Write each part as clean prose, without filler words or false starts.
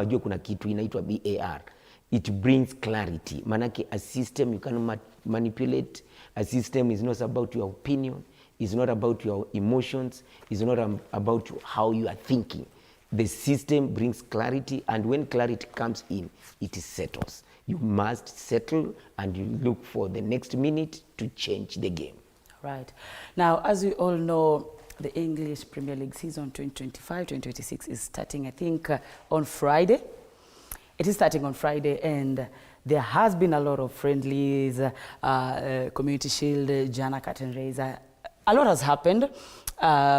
Unajua kuna kitu inaitwa BAR. It brings clarity. Manake a system you can manipulate. A system is not about your opinion. It's not about your emotions. It's not about how you are thinking. The system brings clarity, and when clarity comes in, it settles. You must settle, and you look for the next minute to change the game. Right. Now, as we all know, the English Premier League season 2025-2026 is starting, I think, on Friday. It is starting on Friday, and there has been a lot of friendlies, Community Shield, Jana Curtain Raiser. A lot has happened.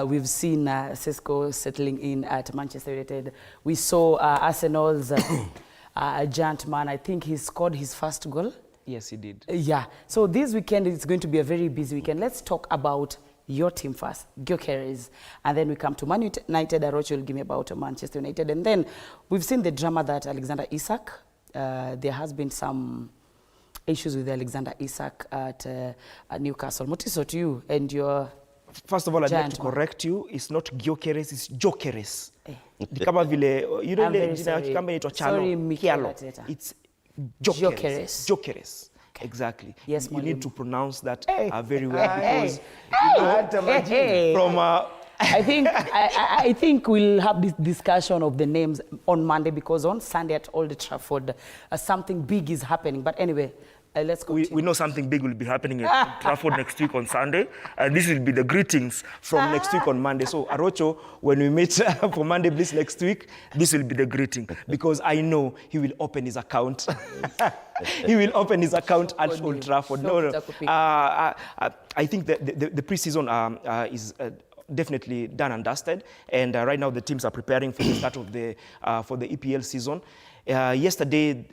We've seen Sesko settling in at Manchester United. We saw Arsenal's giant man. I think he scored his first goal. Yes, he did. Yeah. So this weekend is going to be a very busy weekend. Let's talk about your team first, Gyökeres, and then we come to Man United. Arocho will give me about Manchester United, and then we've seen the drama that Alexander Isak. There has been some issues with Alexander Isak at Newcastle. Motiso, to you and your. First of all, I'd like to correct you. It's not Gyökeres, it's Jokeres. Kama vile, you know, kama inaitwa Chalo. It's Jokeres. Jokeres. Okay. Exactly. Yes, you need to pronounce that very well because from I think we'll have this discussion of the names on Monday, because on Sunday at Old Trafford something big is happening. But anyway, let's continue. We know something big will be happening at Trafford next week on Sunday, and this will be the greetings from next week on Monday. So Arocho, when we meet for Monday Blitz next week, this will be the greeting, because I know he will open his account. He will open his account at Old Trafford. No. I think the pre-season is definitely done and dusted, and right now the teams are preparing for the start of the EPL season. Yesterday,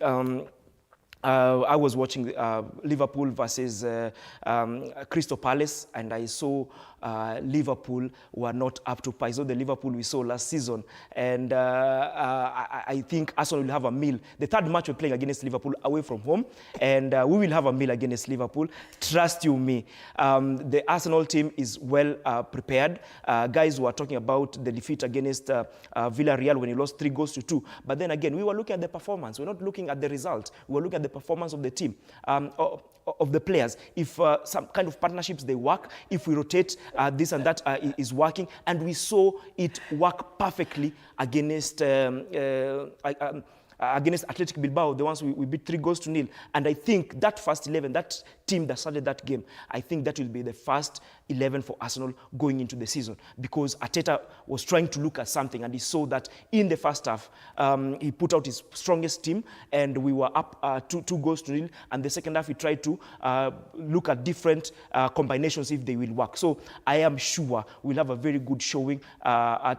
I was watching Liverpool versus Crystal Palace, and I saw Liverpool were not up to par. So the Liverpool we saw last season, and I think Arsenal will have a meal. The third match we're playing against Liverpool away from home, and we will have a meal against Liverpool. Trust you me. The Arsenal team is well prepared. Guys were talking about the defeat against Villarreal when he lost 3-2. But then again, we were looking at the performance. We're not looking at the result. We were looking at the performance of the team, of the players. If some kind of partnerships they work, if we rotate, this and that is working, and we saw it work perfectly against Athletic Bilbao, the ones we beat 3-0, and I think that first 11, that team that started that game, I think that will be the first 11 for Arsenal going into the season, because Arteta was trying to look at something, and he saw that in the first half, he put out his strongest team, and we were up 2-0, and the second half he tried to look at different combinations if they will work. So I am sure we'll have a very good showing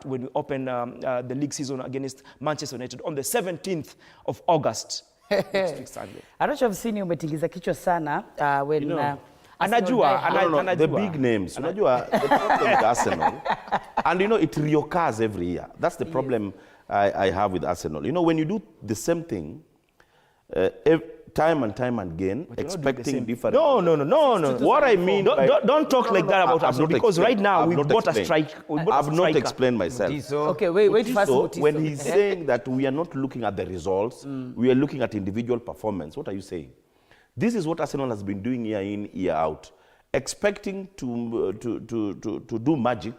when we open the league season against Manchester United on the 17th of August. Next week Sunday. Arocho, I've seen you umetingiza kichwa sana when Anajua, the big names. Anajua, the problem with Arsenal, and it reoccurs every year. That's the problem I have with Arsenal. When you do the same thing time and time again, expecting different. No. What I mean, don't talk like that about Arsenal, because right now we bought a strike. I've not explained myself. Okay, wait first. When he's saying that we are not looking at the results, we are looking at individual performance. What are you saying? This is what Arsenal has been doing year in, year out, expecting to do magic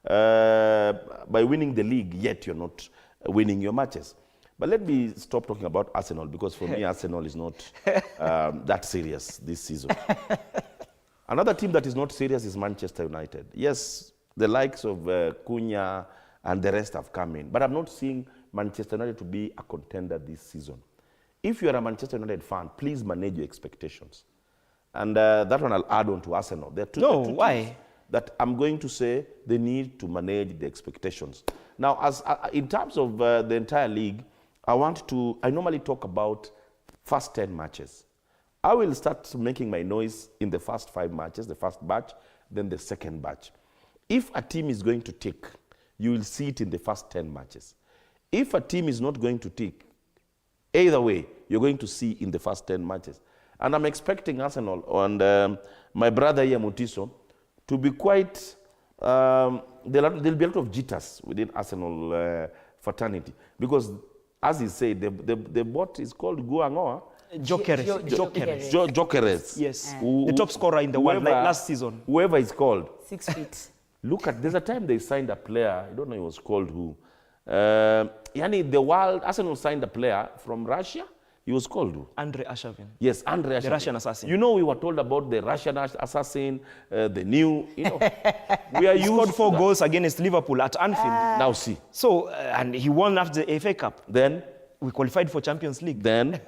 by winning the league, yet you're not winning your matches. But let me stop talking about Arsenal, because for me, Arsenal is not that serious this season. Another team that is not serious is Manchester United. Yes, the likes of Cunha and the rest have come in, but I'm not seeing Manchester United to be a contender this season. If you are a Manchester United fan, please manage your expectations. And that one I'll add on to Arsenal. There are two why? That I'm going to say they need to manage the expectations. Now, as in terms of the entire league, I normally talk about first 10 matches. I will start making my noise in the first 5 matches, the first batch, then the second batch. If a team is going to tick, you will see it in the first 10 matches. If a team is not going to tick, either way, you're going to see in the first 10 matches. And I'm expecting Arsenal and my brother here, Mutiso, to be quite, there'll be a lot of jitters within Arsenal fraternity, because as he said, the bot is called Guangoa. Jokeres. Jokeres. Yes. The top scorer in the world like last season. Whoever is called. 6 feet. Look at, there's a time they signed a player, I don't know he was called who. Yani the world, Arsenal signed a player from Russia. He was called who? Andre Arshavin. Yes, Andre Arshavin. The Russian assassin. You know, we were told about the Russian assassin, the new, you know. We are He used scored 4 to that. goals against Liverpool at Anfield. Now see. So, and he won after the FA Cup. Then, We qualified for Champions League. Peter,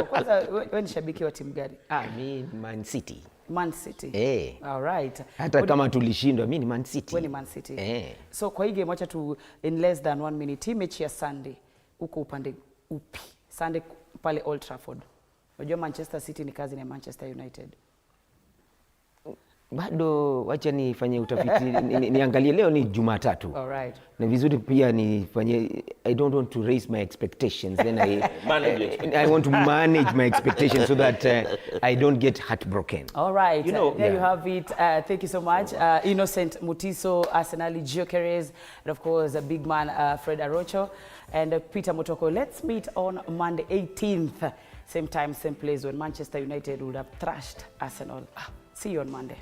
kwanza wewe ni shabiki wa timu gani? Mi Man City. Man City. All right. Hata kama tulishindwa, mi ni Man City. Wewe ni Man City. So kwa hii game wacha tu in less than 1 minute. Hii mechi ya Sunday uko upande upi? Sunday pale Old Trafford. Unajua Manchester City ni kazi na Manchester United. bado wacha nifanye utafiti niangalie. Leo ni Jumatatu. All right. Na vizuri pia nifanye, I don't want to raise my expectations, then I want to manage my expectations so that I don't get heartbroken. All right, You know, there you have it. Thank you so much. Innocent Mutiso, Arsenal Jokeres, and of course a big man, Fred Arocho, and Peter Motoko. Let's meet on Monday 18th, same time, same place, when Manchester United would have thrashed Arsenal. See you on Monday.